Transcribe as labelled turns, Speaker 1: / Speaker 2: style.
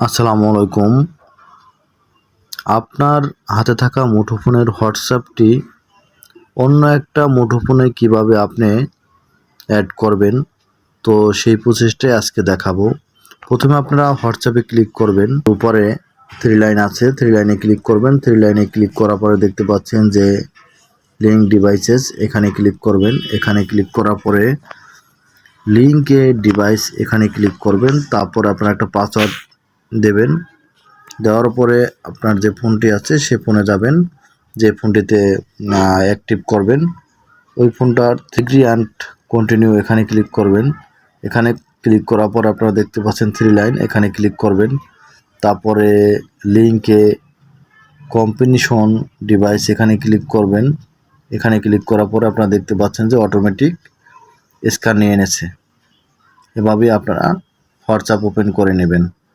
Speaker 1: আসসালামু আলাইকুম। আপনার হাতে থাকা মুঠোফোনের হোয়াটসঅ্যাপটি অন্য একটা মুঠোফোনে কিভাবে আপনি অ্যাড করবেন, তো সেই প্রসেসটাই আজকে দেখাবো। প্রথমে আপনারা হোয়াটসঅ্যাপে ক্লিক করবেন, উপরে থ্রি লাইন আছে, থ্রি লাইনে ক্লিক করবেন। থ্রি লাইনে ক্লিক করার পরে দেখতে পাচ্ছেন যে লিঙ্ক ডিভাইসেস, এখানে ক্লিক করবেন। এখানে ক্লিক করার পরে লিঙ্কে ডিভাইস এখানে ক্লিক করবেন। তারপরে আপনারা একটা পাসওয়ার্ড দেবেন। দেওয়ার পরে আপনার যে ফোনটি আছে সে ফোনে যাবেন, যে ফোনটিতে অ্যাক্টিভ করবেন ওই ফোনটার থ্রি অ্যান্ড কন্টিনিউ এখানে ক্লিক করবেন। এখানে ক্লিক করার পর আপনারা দেখতে পাচ্ছেন থ্রি লাইন, এখানে ক্লিক করবেন। তারপরে লিঙ্কে কম্বিনেশন ডিভাইস এখানে ক্লিক করবেন। এখানে ক্লিক করার পরে আপনারা দেখতে পাচ্ছেন যে অটোমেটিক স্ক্যান নিয়ে এনেছে। এভাবেই আপনারা হোয়াটসঅ্যাপ ওপেন করে নেবেন।